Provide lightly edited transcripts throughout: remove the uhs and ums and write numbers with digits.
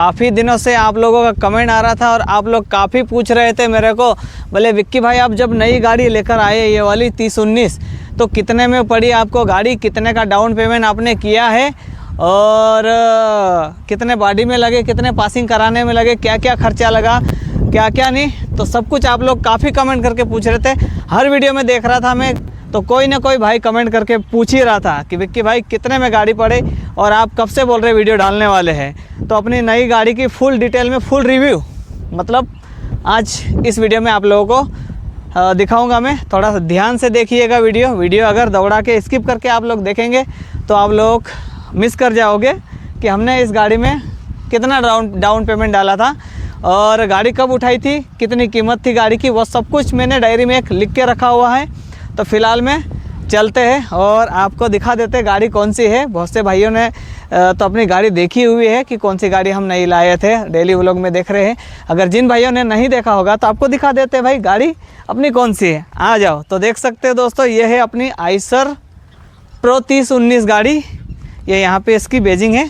काफ़ी दिनों से आप लोगों का कमेंट आ रहा था और आप लोग काफ़ी पूछ रहे थे मेरे को, बोले विक्की भाई आप जब नई गाड़ी लेकर आए ये वाली 3019 तो कितने में पड़ी आपको गाड़ी, कितने का डाउन पेमेंट आपने किया है और कितने बॉडी में लगे, कितने पासिंग कराने में लगे, क्या क्या खर्चा लगा, क्या क्या नहीं। तो सब कुछ आप लोग काफ़ी कमेंट करके पूछ रहे थे। हर वीडियो में देख रहा था मैं तो कोई ना कोई भाई कमेंट करके पूछ ही रहा था कि विक्की भाई कितने में गाड़ी पड़े और आप कब से बोल रहे वीडियो डालने वाले हैं। तो अपनी नई गाड़ी की फुल डिटेल में फुल रिव्यू मतलब आज इस वीडियो में आप लोगों को दिखाऊंगा मैं। थोड़ा सा ध्यान से देखिएगा वीडियो अगर दौड़ा के स्किप करके आप लोग देखेंगे तो आप लोग मिस कर जाओगे कि हमने इस गाड़ी में कितना डाउन पेमेंट डाला था और गाड़ी कब उठाई थी, कितनी कीमत थी गाड़ी की, वो सब कुछ मैंने डायरी में एक लिख के रखा हुआ है। तो फ़िलहाल में चलते हैं और आपको दिखा देते हैं गाड़ी कौन सी है। बहुत से भाइयों ने तो अपनी गाड़ी देखी हुई है कि कौन सी गाड़ी हम नहीं लाए थे, डेली व्लॉग में देख रहे हैं। अगर जिन भाइयों ने नहीं देखा होगा तो आपको दिखा देते हैं भाई गाड़ी अपनी कौन सी है। आ जाओ तो देख सकते हो दोस्तों, ये है अपनी आइसर प्रो 3019 गाड़ी। ये यहाँ पे इसकी बेजिंग है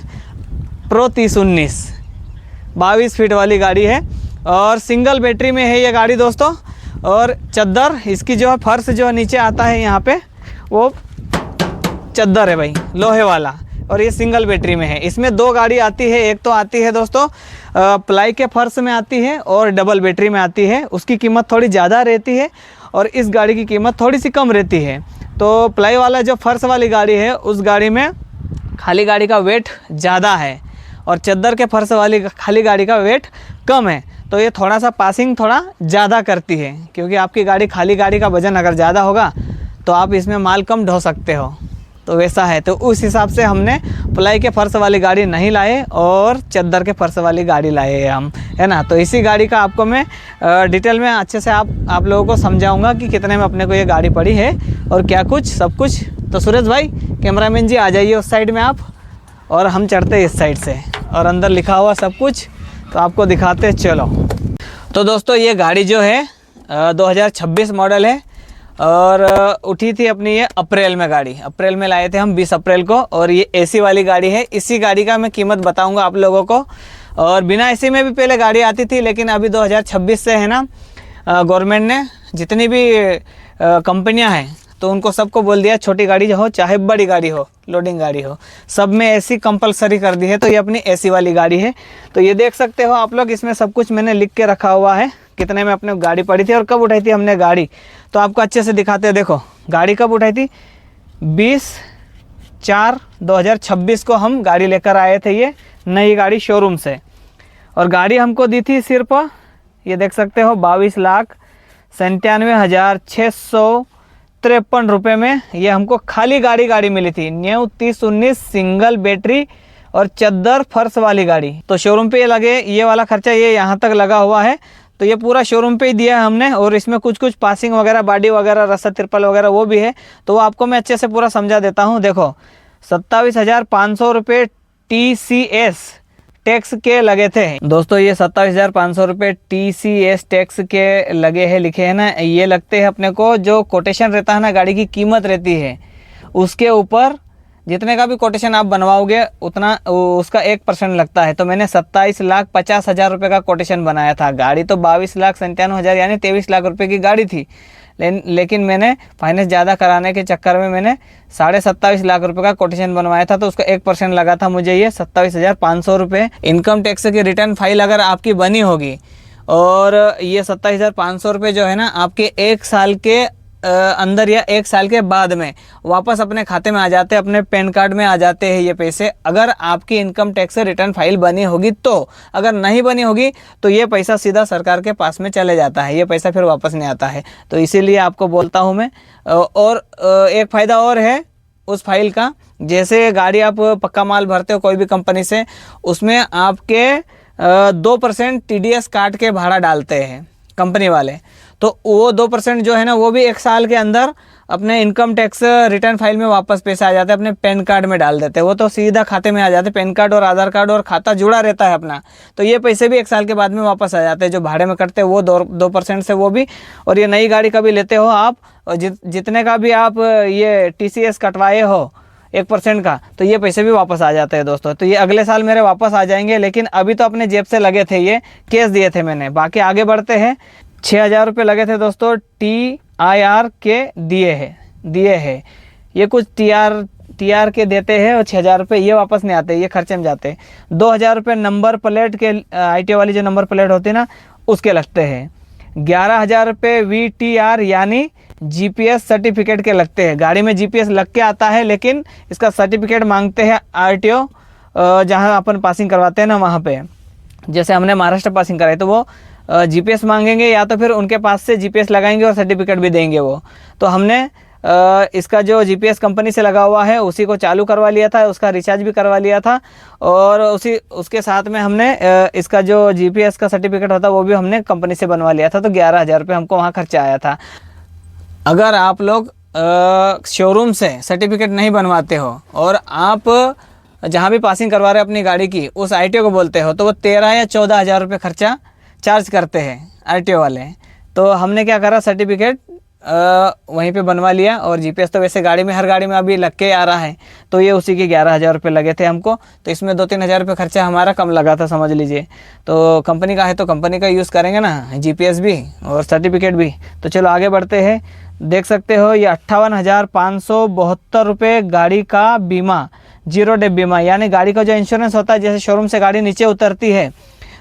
प्रो 3019, 22 फीट वाली गाड़ी है और सिंगल बैटरी में है ये गाड़ी दोस्तों। और चद्दर इसकी जो है फर्श जो है नीचे आता है यहाँ पे वो चद्दर है भाई लोहे वाला और ये सिंगल बैटरी में है। इसमें दो गाड़ी आती है, एक तो आती है दोस्तों प्लाई के फर्श में आती है और डबल बैटरी में आती है। उसकी कीमत थोड़ी ज़्यादा रहती है और इस गाड़ी की कीमत थोड़ी सी कम रहती है। तो प्लाई वाला जो फर्श वाली गाड़ी है उस गाड़ी में खाली गाड़ी का वेट ज़्यादा है और चद्दर के फर्श वाली खाली गाड़ी का वेट कम है। तो ये थोड़ा सा पासिंग थोड़ा ज़्यादा करती है क्योंकि आपकी गाड़ी खाली गाड़ी का वज़न अगर ज़्यादा होगा तो आप इसमें माल कम ढो सकते हो, तो वैसा है। तो उस हिसाब से हमने प्लाई के फर्श वाली गाड़ी नहीं लाए और चद्दर के फर्श वाली गाड़ी लाए हैं हम, है ना। तो इसी गाड़ी का आपको मैं डिटेल में अच्छे से आप लोगों को समझाऊंगा कि कितने में अपने को ये गाड़ी पड़ी है और क्या कुछ सब कुछ। तो सुरेश भाई कैमरामैन जी आ जाइए उस साइड में आप और हम चढ़ते हैं इस साइड से और अंदर लिखा हुआ सब कुछ तो आपको दिखाते हैं। चलो तो दोस्तों ये गाड़ी जो है 2026 मॉडल है और उठी थी अपनी ये अप्रैल में लाए थे हम 20 अप्रैल को। और ये एसी वाली गाड़ी है। इसी गाड़ी का मैं कीमत बताऊंगा आप लोगों को। और बिना एसी में भी पहले गाड़ी आती थी लेकिन अभी 2026 से है ना गवर्नमेंट ने जितनी भी कंपनियां हैं तो उनको सबको बोल दिया छोटी गाड़ी हो चाहे बड़ी गाड़ी हो, लोडिंग गाड़ी हो, सब में एसी कंपलसरी कर दी है। तो ये अपनी एसी वाली गाड़ी है। तो ये देख सकते हो आप लोग, इसमें सब कुछ मैंने लिख के रखा हुआ है कितने में अपने गाड़ी पड़ी थी और कब उठाई थी हमने गाड़ी। तो आपको अच्छे से दिखाते हैं। देखो गाड़ी कब उठाई थी, 20/4/2026 को हम गाड़ी लेकर आए थे ये नई गाड़ी शोरूम से। और गाड़ी हमको दी थी सिर्फ ये देख सकते हो 22,97,653 रुपये में ये हमको खाली गाड़ी मिली थी। न्यू 3019 सिंगल बैटरी और चद्दर फर्श वाली गाड़ी। तो शोरूम पे ये लगे ये वाला खर्चा ये यहाँ तक लगा हुआ है। तो ये पूरा शोरूम पे ही दिया है हमने और इसमें कुछ पासिंग वगैरह, बॉडी वगैरह, रस्सा तिरपल वगैरह वो भी है। तो वो आपको मैं अच्छे से पूरा समझा देता हूँ। देखो 27,500 रुपये TCS टैक्स के लगे थे दोस्तों। ये 27,500 रुपये TCS टैक्स के लगे हैं, लिखे हैं ना। ये लगते हैं अपने को जो कोटेशन रहता है ना, गाड़ी की कीमत रहती है उसके ऊपर जितने का भी कोटेशन आप बनवाओगे उतना उसका 1% लगता है। तो मैंने 27,50,000 रुपये का कोटेशन बनाया था। गाड़ी तो 22,97,000 यानी 23 लाख रुपये की गाड़ी थी। लेकिन मैंने फाइनेंस ज़्यादा कराने के चक्कर में मैंने 27.5 लाख रुपए का कोटेशन बनवाया था। तो उसका 1% लगा था मुझे ये 27,500 रुपये। इनकम टैक्स की रिटर्न फाइल अगर आपकी बनी होगी और ये 27,500 रुपये जो है ना आपके 1 साल के अंदर या 1 साल के बाद में वापस अपने खाते में आ जाते हैं, अपने पैन कार्ड में आ जाते हैं ये पैसे, अगर आपकी इनकम टैक्स रिटर्न फाइल बनी होगी तो। अगर नहीं बनी होगी तो ये पैसा सीधा सरकार के पास में चले जाता है, ये पैसा फिर वापस नहीं आता है। तो इसीलिए आपको बोलता हूँ मैं। और एक फ़ायदा और है उस फाइल का, जैसे गाड़ी आप पक्का माल भरते हो कोई भी कंपनी से, उसमें आपके 2% TDS काट के भाड़ा डालते हैं कंपनी वाले। तो वो 2% जो है ना वो भी 1 साल के अंदर अपने इनकम टैक्स रिटर्न फाइल में वापस पैसे आ जाते हैं, अपने पैन कार्ड में डाल देते हैं। वो तो सीधा खाते में आ जाते हैं, पैन कार्ड और आधार कार्ड और खाता जुड़ा रहता है अपना। तो ये पैसे भी 1 साल के बाद में वापस आ जाते हैं। जो भाड़े में कटते हैं वो 2% से वो भी। और ये नई गाड़ी का भी लेते हो आप, जितने का भी आप ये TCS कटवाए हो 1% का, तो ये पैसे भी वापस आ जाते हैं दोस्तों। तो ये अगले साल मेरे वापस आ जाएंगे, लेकिन अभी तो अपने जेब से लगे थे, ये कैश दिए थे मैंने। बाकी आगे बढ़ते हैं। 6,000 रुपये लगे थे दोस्तों, TIR के दिए है। ये कुछ TR के देते हैं और 6,000 रुपये ये वापस नहीं आते, ये खर्चे में जाते हैं। 2,000 रुपये नंबर प्लेट के, ITO वाली जो नंबर प्लेट होती है ना, उसके लगते हैं। 11,000 रुपये VTR यानी GPS सर्टिफिकेट के लगते हैं। गाड़ी में GPS लग के आता है, लेकिन इसका सर्टिफिकेट मांगते हैं RTO, जहाँ अपन पासिंग करवाते हैं ना वहाँ पे। जैसे हमने महाराष्ट्र पासिंग कराई तो वो GPS मांगेंगे, या तो फिर उनके पास से GPS लगाएंगे और सर्टिफिकेट भी देंगे वो। तो हमने इसका जो GPS कंपनी से लगा हुआ है उसी को चालू करवा लिया था, उसका रिचार्ज भी करवा लिया था, और उसके साथ में हमने इसका जो GPS का सर्टिफिकेट होता वो भी हमने कंपनी से बनवा लिया था। तो 11,000 रुपये हमको वहाँ खर्चा आया था। अगर आप लोग शोरूम से सर्टिफिकेट नहीं बनवाते हो और आप जहाँ भी पासिंग करवा रहे हैं अपनी गाड़ी की, उस ITO को बोलते हो, तो वो 13 या 14,000 रुपये खर्चा चार्ज करते हैं RTO वाले। तो हमने क्या करा, सर्टिफिकेट वहीं पे बनवा लिया, और GPS तो वैसे गाड़ी में, हर गाड़ी में अभी लग के आ रहा है, तो ये उसी के 11,000 रुपये लगे थे हमको। तो इसमें 2-3 हज़ार रुपये खर्चा हमारा कम लगा था, समझ लीजिए। तो कंपनी का है तो कंपनी का यूज़ करेंगे ना, GPS भी और सर्टिफिकेट भी। तो चलो आगे बढ़ते हैं। देख सकते हो ये 58,572 रुपये गाड़ी का बीमा, 0 डेप बीमा, यानी गाड़ी का जो इंश्योरेंस होता है, जैसे शोरूम से गाड़ी नीचे उतरती है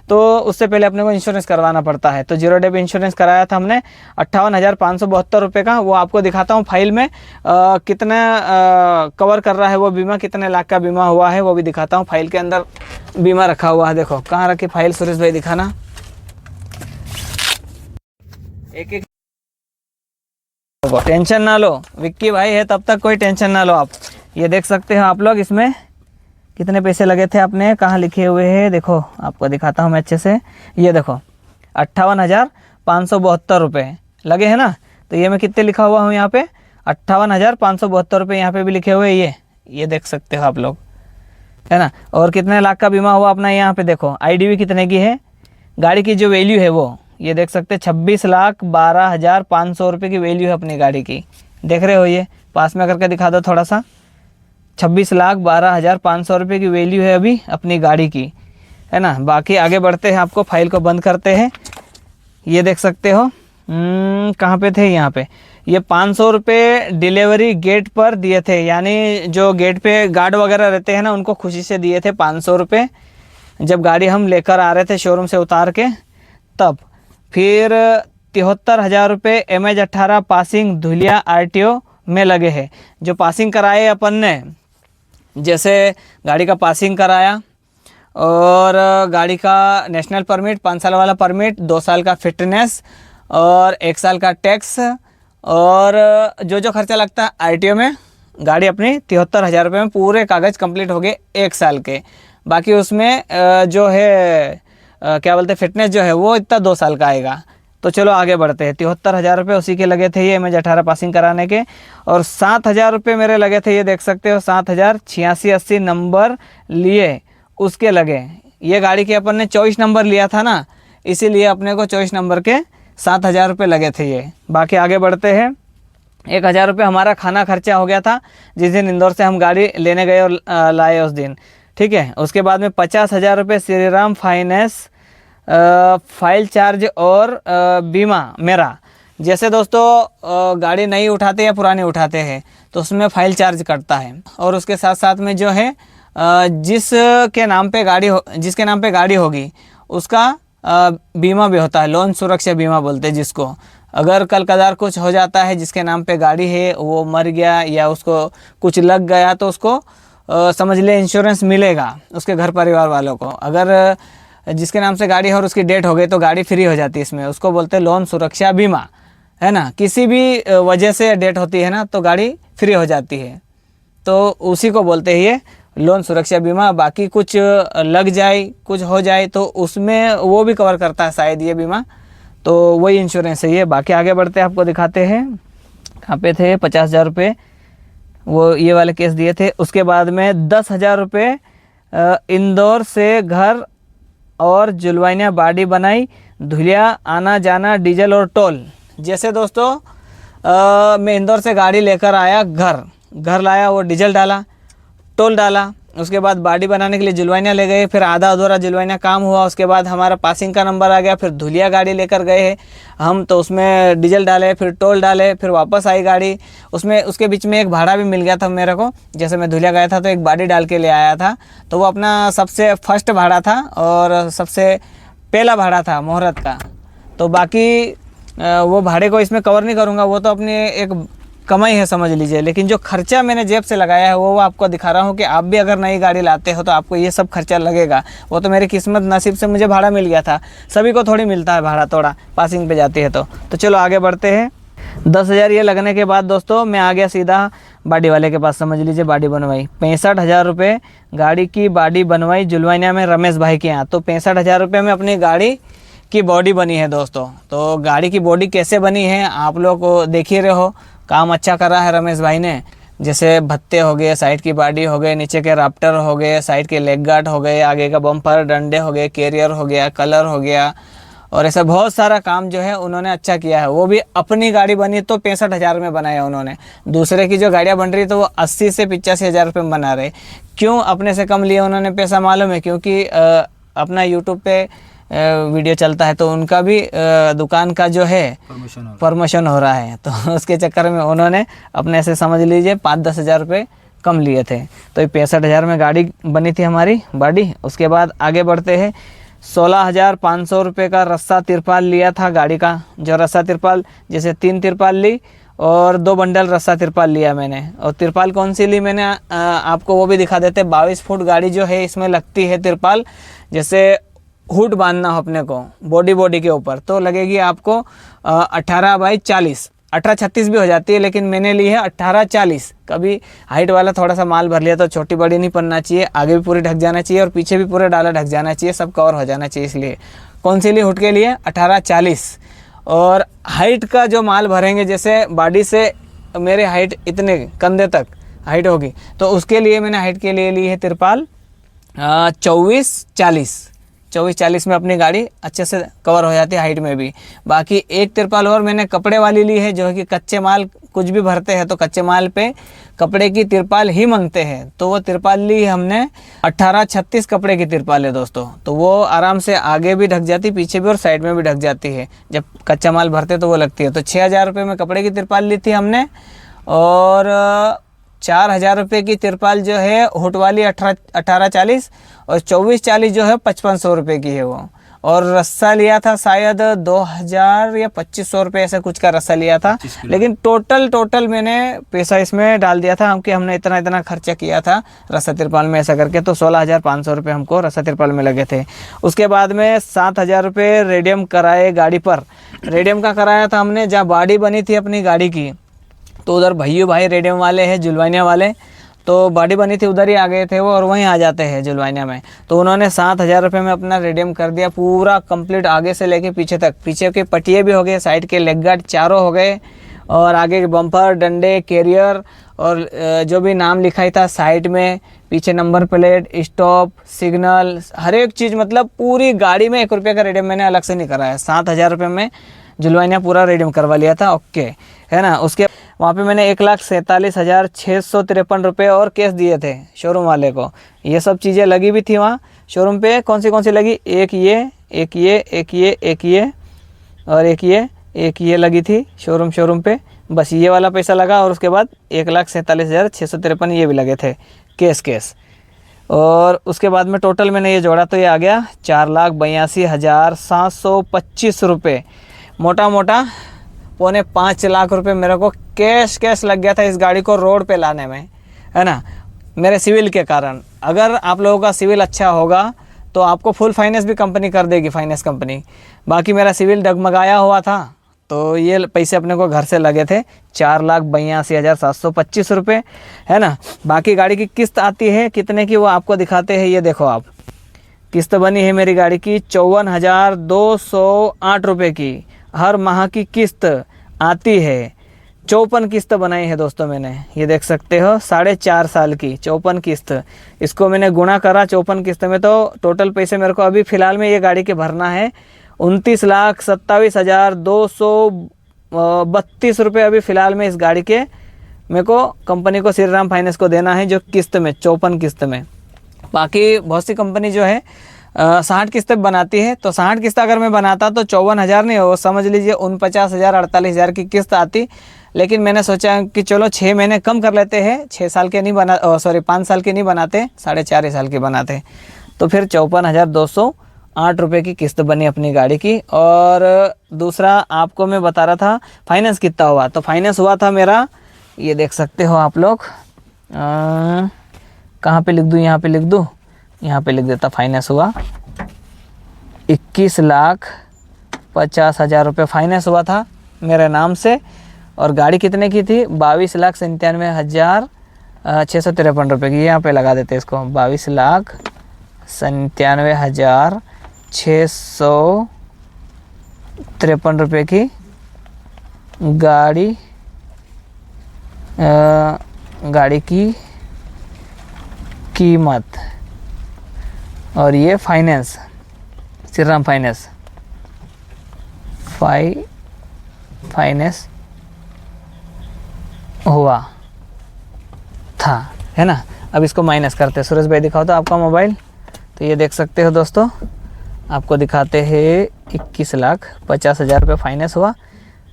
तो उससे पहले अपने को इंश्योरेंस करवाना पड़ता है। तो 0 डेप इंश्योरेंस कराया था हमने 58,572 रुपये का। वो आपको दिखाता हूँ फाइल में कितना कवर कर रहा है वो बीमा, कितने लाख का बीमा हुआ है वो भी दिखाता हूँ। फाइल के अंदर बीमा रखा हुआ है, देखो कहाँ रखी फाइल, सुरेश भाई दिखाना। एक टेंशन ना लो, विक्की भाई है तब तक कोई टेंशन ना लो आप। ये देख सकते हो आप लोग, इसमें कितने पैसे लगे थे अपने, कहाँ लिखे हुए हैं, देखो आपको दिखाता हूँ मैं अच्छे से। ये देखो 58,572 रुपये लगे हैं ना। तो ये मैं कितने लिखा हुआ हूँ यहाँ पे, 58,572 रुपये यहाँ पे भी लिखे हुए। ये देख सकते हो आप लोग, है ना। और कितने लाख का बीमा हुआ अपना, यहाँ पे देखो IDV कितने की है, गाड़ी की जो वैल्यू है वो ये देख सकते हैं, 26,12,500 रुपये की वैल्यू है अपनी गाड़ी की। देख रहे हो, ये पास में करके दिखा दो थोड़ा सा। 26,12,500 रुपये की वैल्यू है अभी अपनी गाड़ी की, है ना। बाकी आगे बढ़ते हैं, आपको फाइल को बंद करते हैं। ये देख सकते हो कहाँ पे थे, यहाँ पे ये 500 रुपये डिलीवरी गेट पर दिए थे, यानी जो गेट पे गार्ड वगैरह रहते हैं ना, उनको खुशी से दिए थे 500 रुपये, जब गाड़ी हम लेकर आ रहे थे शोरूम से उतार के तब। फिर 73,000 रुपये MH18 पासिंग धुलिया RTO में लगे हैं। जो पासिंग कराए अपन ने, जैसे गाड़ी का पासिंग कराया और गाड़ी का नेशनल परमिट, 5 साल वाला परमिट, 2 साल का फिटनेस और 1 साल का टैक्स, और जो जो खर्चा लगता है RTO में, गाड़ी अपनी 73,000 रुपये में पूरे कागज़ कंप्लीट हो गए 1 साल के। बाकी उसमें जो है क्या बोलते हैं, फिटनेस जो है वो इतना 2 साल का आएगा। तो चलो आगे बढ़ते हैं। 73,000 रुपये उसी के लगे थे ये MH18 पासिंग कराने के, और 7,000 रुपये मेरे लगे थे, ये देख सकते हो 7,086-80 नंबर लिए उसके लगे। ये गाड़ी के अपन ने 24 नंबर लिया था ना, इसीलिए अपने को 24 नंबर के 7,000 रुपये लगे थे ये। बाकी आगे बढ़ते हैं। 1,000 रुपये हमारा खाना खर्चा हो गया था जिस दिन इंदौर से हम गाड़ी लेने गए और लाए उस दिन, ठीक है। उसके बाद में 50,000 रुपये श्रीराम फाइनेंस फाइल चार्ज और बीमा मेरा। जैसे दोस्तों गाड़ी नई उठाते या पुरानी उठाते हैं तो उसमें फाइल चार्ज कटता है, और उसके साथ साथ में जो है जिसके नाम पे गाड़ी होगी उसका बीमा भी होता है, लोन सुरक्षा बीमा बोलते हैं जिसको। अगर कल कदार कुछ हो जाता है, जिसके नाम पे गाड़ी है वो मर गया या उसको कुछ लग गया, तो उसको समझ ले इंश्योरेंस मिलेगा उसके घर परिवार वालों को। अगर जिसके नाम से गाड़ी है और उसकी डेट हो गई तो गाड़ी फ्री हो जाती है इसमें, उसको बोलते हैं लोन सुरक्षा बीमा, है ना। किसी भी वजह से डेट होती है ना तो गाड़ी फ्री हो जाती है, तो उसी को बोलते हैं ये लोन सुरक्षा बीमा। बाकी कुछ लग जाए, कुछ हो जाए तो उसमें वो भी कवर करता है शायद ये बीमा, तो वही इंश्योरेंस है ये। बाकी आगे बढ़ते हैं, आपको दिखाते हैं कहाँ पे थे। 50,000 रुपये वो ये वाले केस दिए थे। उसके बाद में 10,000 रुपये इंदौर से घर और जुलवानिया बाड़ी बनाई, धुलिया आना जाना डीजल और टोल। जैसे दोस्तों मैं इंदौर से गाड़ी लेकर आया, घर लाया, वो डीजल डाला, टोल डाला, उसके बाद बॉडी बनाने के लिए जुलवाइना ले गए, फिर आधा अधूरा जुलवाइना काम हुआ, उसके बाद हमारा पासिंग का नंबर आ गया, फिर धुलिया गाड़ी लेकर गए हैं हम, तो उसमें डीजल डाले, फिर टोल डाले, फिर वापस आई गाड़ी। उसमें उसके बीच में एक भाड़ा भी मिल गया था मेरे को, जैसे मैं धुलिया गया था तो एक बॉडी डाल के ले आया था, तो वो अपना सबसे फर्स्ट भाड़ा था और सबसे पहला भाड़ा था मुहूर्त का। तो बाकी वो भाड़े को इसमें कवर नहीं करूँगा, वो तो अपनी एक कमाई है समझ लीजिए। लेकिन जो खर्चा मैंने जेब से लगाया है वो आपको दिखा रहा हूँ कि आप भी अगर नई गाड़ी लाते हो तो आपको ये सब खर्चा लगेगा। वो तो मेरी किस्मत नसीब से मुझे भाड़ा मिल गया था, सभी को थोड़ी मिलता है भाड़ा, थोड़ा पासिंग पे जाती है। तो चलो आगे बढ़ते हैं। 10,000 ये लगने के बाद दोस्तों मैं आ गया सीधा बॉडी वाले के पास, समझ लीजिए बॉडी बनवाई। 65,000 रुपये गाड़ी की बॉडी बनवाई जुलवाइना में रमेश भाई के यहाँ। तो 65,000 रुपये में अपनी गाड़ी की बॉडी बनी है दोस्तों। तो गाड़ी की बॉडी कैसे बनी है आप लोग को देख ही रहे हो, काम अच्छा करा है रमेश भाई ने। जैसे भत्ते हो गए, साइड की बॉडी हो गए, नीचे के राफ्टर हो गए, साइड के लेग गार्ड हो गए, आगे का बम्पर डंडे हो गए, कैरियर हो गया, कलर हो गया, और ऐसा बहुत सारा काम जो है उन्होंने अच्छा किया है। वो भी अपनी गाड़ी बनी तो 65,000 में बनाया उन्होंने। दूसरे की जो गाड़ियाँ बन रही तो वो 80 से 85,000 रुपये में बना रहे। क्यों अपने से कम लिए उन्होंने पैसा मालूम है? क्योंकि अपना यूट्यूब पे वीडियो चलता है तो उनका भी दुकान का जो है प्रमोशन हो रहा है, तो उसके चक्कर में उन्होंने अपने से समझ लीजिए 5-10 हज़ार रुपये कम लिए थे। तो ये 65,000 में गाड़ी बनी थी हमारी बॉडी। उसके बाद आगे बढ़ते हैं। 16,500 रुपये का रस्सा तिरपाल लिया था गाड़ी का। जो रस्सा तिरपाल, जैसे 3 तिरपाल ली और 2 बंडल रस्सा तिरपाल लिया मैंने। और तिरपाल कौन सी ली मैंने आपको वो भी दिखा देते। 22 फुट गाड़ी जो है इसमें लगती है तिरपाल। जैसे हुड बांधना हो अपने को बॉडी के ऊपर तो लगेगी आपको 18x40, 18-36 भी हो जाती है, लेकिन मैंने ली है 18-40। कभी हाइट वाला थोड़ा सा माल भर लिया तो छोटी बड़ी नहीं पड़ना चाहिए, आगे भी पूरी ढक जाना चाहिए और पीछे भी पूरे डाला ढक जाना चाहिए, सब कवर हो जाना चाहिए। इसलिए कौन सी ली हुड के लिए 18-40। और हाइट का जो माल भरेंगे, जैसे बॉडी से मेरे हाइट इतने कंधे तक हाइट होगी, तो उसके लिए मैंने हाइट के लिए ली है तिरपाल 24-40 में अपनी गाड़ी अच्छे से कवर हो जाती है हाइट में भी। बाकी एक तिरपाल और मैंने कपड़े वाली ली है, जो है कि कच्चे माल कुछ भी भरते हैं तो कच्चे माल पे कपड़े की तिरपाल ही मांगते हैं, तो वो तिरपाल ली हमने 18-36 कपड़े की तिरपाल है दोस्तों। तो वो आराम से आगे भी ढक जाती, पीछे भी और साइड में भी ढक जाती है। जब कच्चा माल भरते तो वो लगती है। तो 6,000 रुपये में कपड़े की तिरपाल ली थी हमने, और 4,000 रुपये की तिरपाल जो है हुड वाली 18-40, और 24-40 जो है 5,500 रुपये की है वो। और रस्सा लिया था शायद 2,000 या 2,500 रुपये ऐसा कुछ का रस्सा लिया था। लेकिन टोटल मैंने पैसा इसमें डाल दिया था, क्योंकि हमने इतना खर्चा किया था रस्सा तिरपाल में ऐसा करके। तो 16,500 रुपये हमको रस्सा तिरपाल में लगे थे। उसके बाद में 7,000 रुपये रेडियम कराए गाड़ी पर। रेडियम का कराया था हमने जहाँ बॉडी बनी थी अपनी गाड़ी की, तो उधर भाई रेडियम वाले हैं जुलवाइना वाले, तो बॉडी बनी थी उधर ही आ गए थे वो, और वहीं आ जाते हैं जुलवाइना में। तो उन्होंने 7,000 रुपये में अपना रेडियम कर दिया पूरा कंप्लीट, आगे से लेके पीछे तक। पीछे के पटिए भी हो गए, साइड के लेग गार्ड चारों हो गए, और आगे के बम्पर डंडे कैरियर, और जो भी नाम लिखाई था साइड में, पीछे नंबर प्लेट, स्टॉप, सिग्नल, हर एक चीज़, मतलब पूरी गाड़ी में 1 रुपये का रेडियम मैंने अलग से नहीं कराया। 7,000 रुपये में जुलवाइना पूरा रेडियम करवा लिया था, ओके है ना। उसके वहाँ पे मैंने 1,47,653 रुपये और कैश दिए थे शोरूम वाले को। ये सब चीज़ें लगी भी थी वहाँ शोरूम पे। कौन सी लगी? एक ये और एक ये लगी थी शोरूम पे। बस ये वाला पैसा लगा, और उसके बाद 1,47,653 ये भी लगे थे कैश। और उसके बाद में टोटल मैंने ये जोड़ा तो ये आ गया 4,82,725 रुपये। मोटा 5.25 लाख रुपए मेरे को कैश लग गया था इस गाड़ी को रोड पे लाने में, है ना, मेरे सिविल के कारण। अगर आप लोगों का सिविल अच्छा होगा तो आपको फुल फाइनेंस भी कंपनी कर देगी, फाइनेंस कंपनी। बाकी मेरा सिविल डगमगाया हुआ था, तो ये पैसे अपने को घर से लगे थे 4,82,725 रुपये, है ना। बाकी गाड़ी की किस्त आती है कितने की वो आपको दिखाते हैं। ये देखो आप, किस्त बनी है मेरी गाड़ी की 54,208 रुपये की। हर माह की किस्त आती है। 54 किस्त बनाई है दोस्तों मैंने, ये देख सकते हो 4.5 साल की 54 किस्त। इसको मैंने गुणा करा 54 किस्त में, तो टोटल पैसे मेरे को अभी फ़िलहाल में ये गाड़ी के भरना है 29,27,232 रुपये अभी फ़िलहाल में इस गाड़ी के मेरे को कंपनी को, श्री राम फाइनेंस को देना है जो किस्त में 54 किस्त में। बाकी बहुत सी कंपनी जो है 60 किस्तें बनाती है, तो 60 किस्त अगर मैं बनाता तो 54,000 नहीं हो, समझ लीजिए 49,000 48,000 की किस्त आती। लेकिन मैंने सोचा कि चलो 6 महीने कम कर लेते हैं, 6 साल के नहीं बना, सॉरी 5 साल के नहीं बनाते, 4.5 साल के बनाते। तो फिर 54,208 रुपये की किस्त बनी अपनी गाड़ी की। और दूसरा आपको मैं बता रहा था फाइनेंस कितना हुआ, तो फाइनेंस हुआ था मेरा, ये देख सकते हो आप लोग, कहाँ पे लिख दूँ, यहाँ पे लिख दूँ, यहाँ पे लिख देता। फाइनेंस हुआ 21,50,000 रुपये फाइनेंस हुआ था मेरे नाम से। और गाड़ी कितने की थी, 22,97,653 रुपये की। यहाँ पे लगा देते इसको, 22,97,653 रुपये की गाड़ी की कीमत। और ये फाइनेंस, श्री राम फाइनेंस हुआ था, है ना। अब इसको माइनस करते हैं। सुरेश भाई दिखाओ तो आपका मोबाइल, तो ये देख सकते हो दोस्तों, आपको दिखाते हैं 21,50,000 रुपये फाइनेंस हुआ।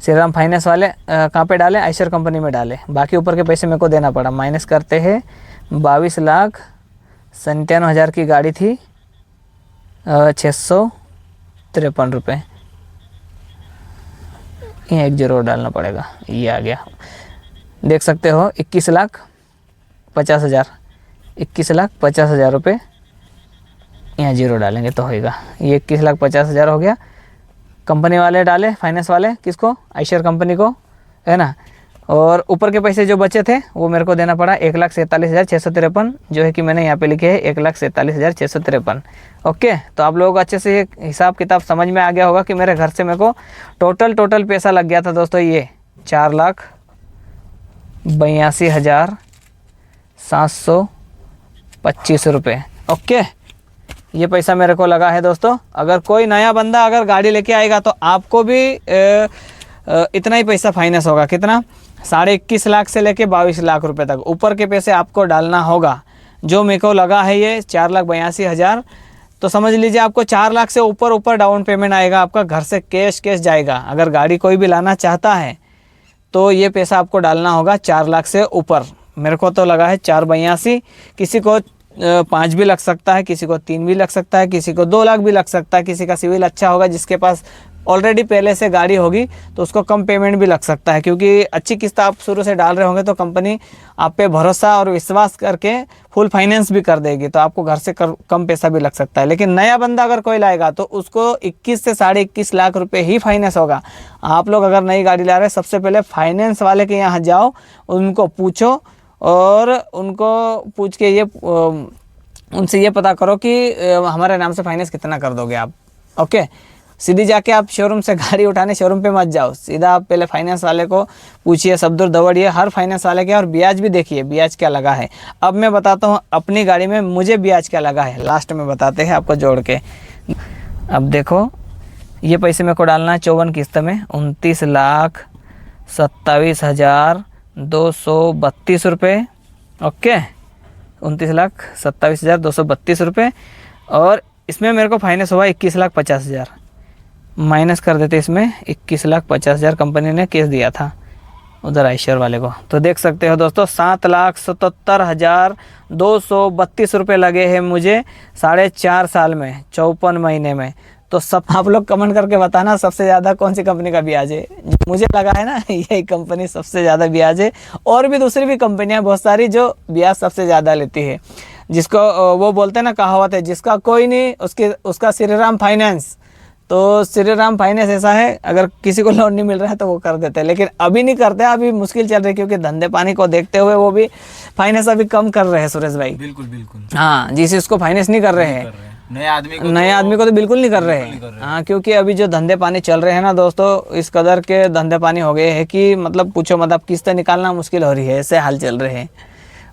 श्री राम फाइनेंस वाले कहाँ पे डाले, आयशर कंपनी में डाले, बाकी ऊपर के पैसे मेरे को देना पड़ा। माइनस करते हैं 22,97,000 की गाड़ी थी, 653 रुपये, ये 1 0 डालना पड़ेगा, ये आ गया। देख सकते हो 21,50,000, 21,50,000 रुपये, यहाँ 0 डालेंगे तो होएगा। ये 21,50,000 हो गया। कंपनी वाले डाले, फाइनेंस वाले किसको, आयशर कंपनी को, है ना। और ऊपर के पैसे जो बचे थे वो मेरे को देना पड़ा 1,47,653, जो है कि मैंने यहाँ पे लिखे है 1,47,653। ओके, तो आप लोगों को अच्छे से ये हिसाब किताब समझ में आ गया होगा कि मेरे घर से मेरे को टोटल पैसा लग गया था दोस्तों, ये 4,82,725 रुपये। ओके, ये पैसा मेरे को लगा है दोस्तों। अगर कोई नया बंदा अगर गाड़ी लेके आएगा तो आपको भी इतना ही पैसा फाइनेंस होगा। कितना, 21.5 लाख से लेके 22 लाख रुपए तक ऊपर के पैसे आपको डालना होगा। जो मेरे को लगा है ये 4,82,000, तो समझ लीजिए आपको 4 लाख से ऊपर डाउन पेमेंट आएगा आपका, घर से कैश जाएगा। अगर गाड़ी कोई भी लाना चाहता है तो ये पैसा आपको डालना होगा 4 लाख से ऊपर। मेरे को तो लगा है 4,82,000, किसी को 5 भी लग सकता है, किसी को 3 भी लग सकता है, किसी को 2 लाख भी लग सकता है। किसी का सिविल अच्छा होगा, जिसके पास ऑलरेडी पहले से गाड़ी होगी, तो उसको कम पेमेंट भी लग सकता है, क्योंकि अच्छी किस्त आप शुरू से डाल रहे होंगे तो कंपनी आप पे भरोसा और विश्वास करके फुल फाइनेंस भी कर देगी, तो आपको घर से कम पैसा भी लग सकता है। लेकिन नया बंदा अगर कोई लाएगा तो उसको 21 से 21.5 लाख रुपए ही फाइनेंस होगा। आप लोग अगर नई गाड़ी ला रहे हैं, सबसे पहले फाइनेंस वाले के यहाँ जाओ, उनको पूछो और उनको पूछ के ये उनसे ये पता करो कि हमारे नाम से फाइनेंस कितना कर दोगे आप। ओके, सीधी जाके आप शोरूम से गाड़ी उठाने शोरूम पे मत जाओ, सीधा आप पहले फाइनेंस वाले को पूछिए, सब दूर दौड़िए हर फाइनेंस वाले के, और ब्याज भी देखिए ब्याज क्या लगा है। अब मैं बताता हूँ अपनी गाड़ी में मुझे ब्याज क्या लगा है, लास्ट में बताते हैं आपको जोड़ के। अब देखो ये पैसे मेरे को डालना है 54 किस्त में, 29,27,232 रुपये। ओके, 29,27,232 रुपये। और इसमें मेरे को फाइनेंस हुआ 21,50,000, माइनस कर देते इसमें 21,50,000 कंपनी ने केस दिया था उधर आयशर वाले को। तो देख सकते हो दोस्तों 7,77,232 रुपये लगे हैं मुझे 4.5 साल में, 54 महीने में। तो सब आप लोग कमेंट करके बताना सबसे ज़्यादा कौन सी कंपनी का ब्याज है। मुझे लगा है ना यही कंपनी सबसे ज़्यादा ब्याज है, और भी दूसरी भी कंपनियां बहुत सारी जो ब्याज सबसे ज़्यादा लेती है। जिसको वो बोलते हैं ना, कहावत है, जिसका कोई नहीं उसका श्री राम फाइनेंस। तो श्री राम फाइनेंस ऐसा है, अगर किसी को लोन नहीं मिल रहा है तो वो कर देते हैं, लेकिन अभी नहीं करते, अभी मुश्किल चल रही है, क्योंकि धंधे पानी को देखते हुए वो भी फाइनेंस अभी कम कर रहे हैं सुरेश भाई। बिल्कुल बिल्कुल, हाँ, जिस इसको फाइनेंस नहीं कर रहे हैं, नए आदमी को तो बिल्कुल नहीं कर रहे हैं। हाँ, क्योंकि अभी जो धंधे पानी चल रहे हैं ना दोस्तों, इस कदर के धंधे पानी हो गए हैं कि मतलब पूछो मत, अब किस्तें निकालना मुश्किल हो रही है, ऐसे हाल चल रहे हैं।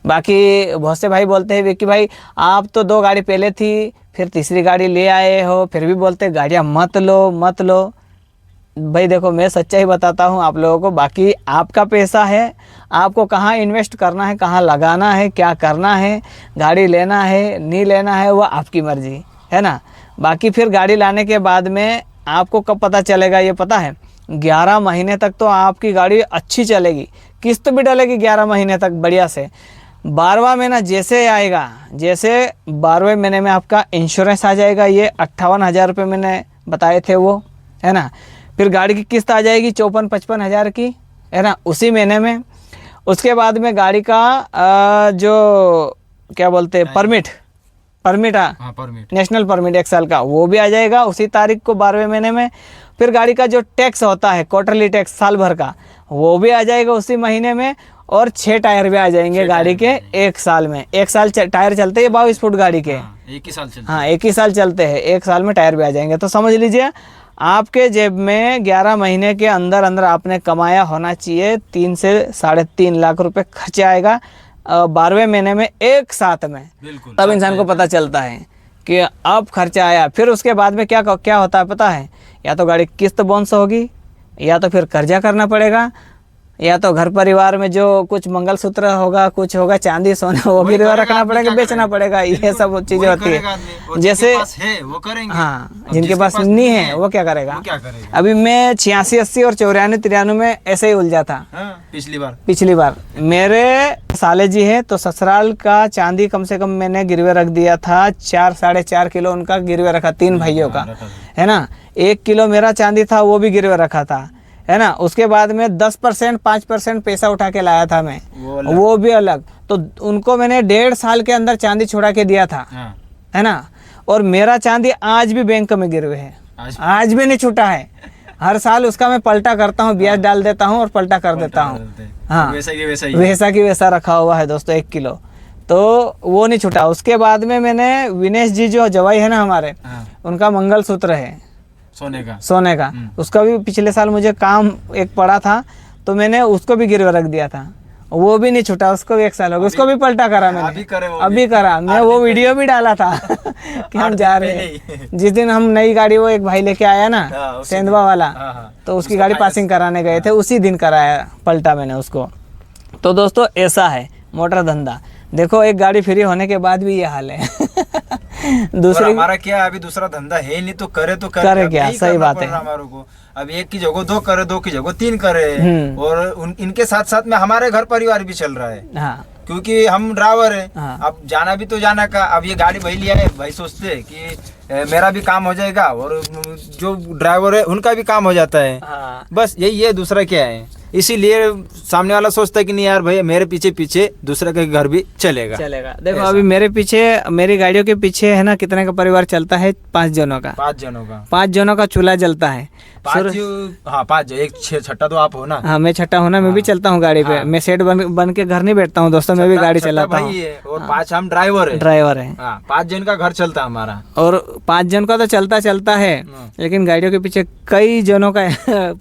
बाकी बहुत से भाई बोलते हैं विक्की भाई आप तो 2 गाड़ी पहले थी, फिर तीसरी गाड़ी ले आए हो, फिर भी बोलते गाड़ियाँ मत लो। भाई देखो मैं सच्चाई बताता हूँ आप लोगों को, बाकी आपका पैसा है, आपको कहाँ इन्वेस्ट करना है, कहाँ लगाना है, क्या करना है, गाड़ी लेना है नहीं लेना है, वो आपकी मर्जी है ना। बाकी फिर गाड़ी लाने के बाद में आपको कब पता चलेगा ये पता है, 11 महीने तक तो आपकी गाड़ी अच्छी चलेगी, किस्त भी डलेगी 11 महीने तक बढ़िया से। 12वां महीना जैसे आएगा, जैसे 12वें महीने में आपका इंश्योरेंस आ जाएगा, ये 58,000 रुपये मैंने बताए थे वो, है ना। फिर गाड़ी की किस्त आ जाएगी 54-55 हज़ार की, है ना, उसी महीने में। उसके बाद में गाड़ी का जो क्या बोलते हैं परमिट नेशनल परमिट 1 साल का, वो भी आ जाएगा उसी तारीख को 12वें महीने में। फिर गाड़ी का जो टैक्स होता है क्वार्टरली टैक्स साल भर का, वो भी आ जाएगा उसी महीने में। और 6 टायर भी आ जाएंगे गाड़ी के 1 साल में। 1 साल टायर चलते हैं 22 फुट गाड़ी के, एक ही साल चलते, हाँ 1 ही साल चलते हैं, 1 साल में टायर भी आ जाएंगे। तो समझ लीजिए आपके जेब में 11 महीने के अंदर अंदर आपने कमाया होना चाहिए 3 से 3.5 लाख रुपए खर्चा आएगा 12वें महीने में एक साथ में। तब इंसान को पता चलता है कि अब खर्चा आया। फिर उसके बाद में क्या होता है पता है, या तो गाड़ी किस्त बाउंस होगी, या तो फिर कर्जा करना पड़ेगा, या तो घर परिवार में जो कुछ मंगलसूत्र होगा, कुछ होगा चांदी सोना, वो भी रखना पड़ेगा, बेचना पड़ेगा, ये सब चीजें होती है। जैसे वो करेंगे, हाँ जिनके पास नहीं है वो क्या करेगा। अभी मैं 86, 80 और 84, 93 में ऐसे ही उलझा था। पिछली बार मेरे साले जी है तो ससुराल का चांदी कम से कम मैंने गिरवे रख दिया था, 4-4.5 किलो उनका गिरवे रखा, 3 भाइयों का, है ना। 1 किलो मेरा चांदी था वो भी गिरवे रखा था, है ना। उसके बाद में 10% 5% पैसा उठा के लाया था मैं, वो भी अलग। तो उनको मैंने 1.5 साल के अंदर चांदी छुड़ा के दिया था, है ना। और मेरा चांदी आज भी बैंक में गिरवे है, आज भी नहीं छूटा है। हर साल उसका मैं पलटा करता हूँ, ब्याज डाल देता हूँ और पलटा कर देता हूँ। हाँ वैसा की वैसा रखा हुआ है दोस्तों 1 किलो, तो वो नहीं छूटा। उसके बाद में मैंने विनेश जी जो जवाई है ना हमारे, उनका मंगलसूत्र है सोने का, उसका भी पिछले साल मुझे काम एक पड़ा था तो मैंने उसको भी गिरवे रख दिया था, वो भी नहीं छूटा, उसको भी 1 साल हो गया, उसको भी पलटा करा मैंने, अभी करा मैं, वो वीडियो भी डाला था कि हम जा रहे हैं। जिस दिन हम नई गाड़ी वो एक भाई लेके आया ना सेंधवा वाला, तो उसकी गाड़ी पासिंग कराने गए थे, उसी दिन कराया पलटा मैंने उसको। तो दोस्तों ऐसा है मोटर धंधा। देखो एक गाड़ी फ्री होने के बाद भी ये हाल है दूसरी हमारा क्या अभी दूसरा धंधा है नहीं, तो करे क्या, सही बात है। हमारे को अब 1 की जगह 2 करे, 2 की जगह 3 करे, और इनके साथ साथ में हमारे घर परिवार भी चल रहा है। हाँ। क्योंकि हम ड्राइवर है। हाँ। अब जाना भी तो जाना का, अब ये गाड़ी भाई लिया है, भाई सोचते कि मेरा भी काम हो जाएगा और जो ड्राइवर है उनका भी काम हो जाता है। हाँ। बस यही है, दूसरा क्या है। इसीलिए सामने वाला सोचता है कि नहीं यार भाई मेरे पीछे पीछे दूसरे का घर भी चलेगा। देखो अभी मेरे पीछे, मेरी गाड़ियों के पीछे है ना कितने का परिवार चलता है, 5 जनों का 5 जनों का चूल्हा जलता है। 5 एक 6 तो आप हो ना। हाँ मैं छठा हूँ ना, मैं भी चलता हूँ गाड़ी पे। मैं सेठ बन के घर नहीं बैठता हूँ दोस्तों, मैं भी गाड़ी चलाता हूँ। और 5 हम ड्राइवर है। 5 जन का घर चलता है हमारा, और 5 जन का तो चलता है, लेकिन गाड़ियों के पीछे कई जनों का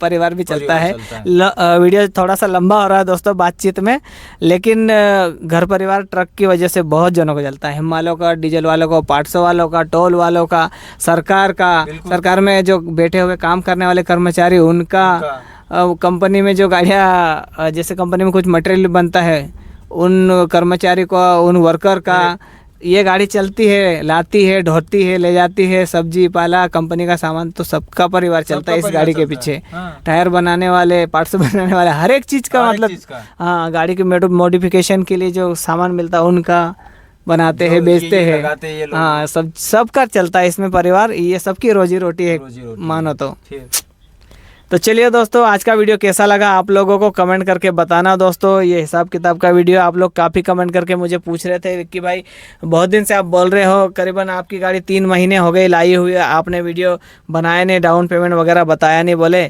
परिवार भी चलता है। वीडियो थोड़ा सा लंबा हो रहा है दोस्तों बातचीत में, लेकिन घर परिवार ट्रक की वजह से बहुत जनों को चलता है, हिम वालों का, डीजल वालों का, 500 वालों का, टोल वालों का, सरकार में जो बैठे हुए काम करने वाले कर्मचारी उनका, कंपनी में जो गाड़ियाँ, जैसे कंपनी में कुछ मटेरियल बनता है उन कर्मचारी को, उन वर्कर का, ये गाड़ी चलती है, लाती है, ढोती है, ले जाती है, सब्जी पाला, कंपनी का सामान, तो सबका परिवार चलता है इस गाड़ी के पीछे। टायर बनाने वाले, पार्ट्स बनाने वाले, हर एक चीज़ का मतलब, हाँ गाड़ी के मॉडिफिकेशन के लिए जो सामान मिलता है उनका बनाते हैं, बेचते हैं। हाँ सबका चलता है इसमें परिवार, ये सबकी रोजी रोटी है मानो तो चलिए दोस्तों, आज का वीडियो कैसा लगा आप लोगों को कमेंट करके बताना दोस्तों। ये हिसाब किताब का वीडियो आप लोग काफ़ी कमेंट करके मुझे पूछ रहे थे, विक्की भाई बहुत दिन से आप बोल रहे हो, करीबन आपकी गाड़ी 3 महीने हो गए लाई हुई, आपने वीडियो बनाया नहीं, डाउन पेमेंट वगैरह बताया नहीं बोले।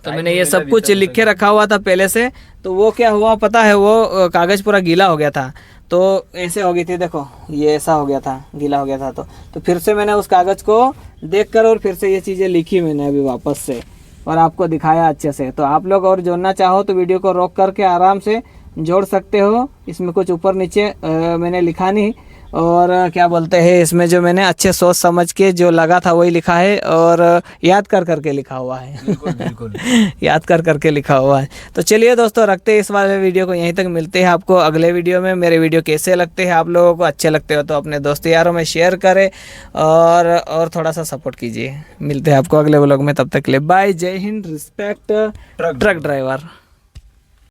तो मैंने ये सब कुछ लिख के रखा हुआ था पहले से, तो वो क्या हुआ पता है, वो कागज़ पूरा गीला हो गया था, तो ऐसे हो गई थी, देखो ये ऐसा हो गया था, गीला हो गया था। तो फिर से मैंने उस कागज़ को देख कर और फिर से ये चीज़ें लिखी मैंने अभी वापस से, और आपको दिखाया अच्छे से। तो आप लोग और जोड़ना चाहो तो वीडियो को रोक करके आराम से जोड़ सकते हो, इसमें कुछ ऊपर नीचे मैंने लिखा नहीं, और क्या बोलते हैं इसमें जो मैंने अच्छे सोच समझ के जो लगा था वही लिखा है और याद कर करके लिखा हुआ है। बिल्कुल बिल्कुल याद कर करके लिखा हुआ है। तो चलिए दोस्तों रखते हैं इस वाले वीडियो को यहीं तक, मिलते हैं आपको अगले वीडियो में। मेरे वीडियो कैसे लगते हैं आप लोगों को, अच्छे लगते हो तो अपने दोस्त यारों में शेयर करें और थोड़ा सा सपोर्ट कीजिए। मिलते हैं आपको अगले व्लॉग में, तब तक के लिए बाय, जय हिंद, रिस्पेक्ट ट्रक ड्राइवर।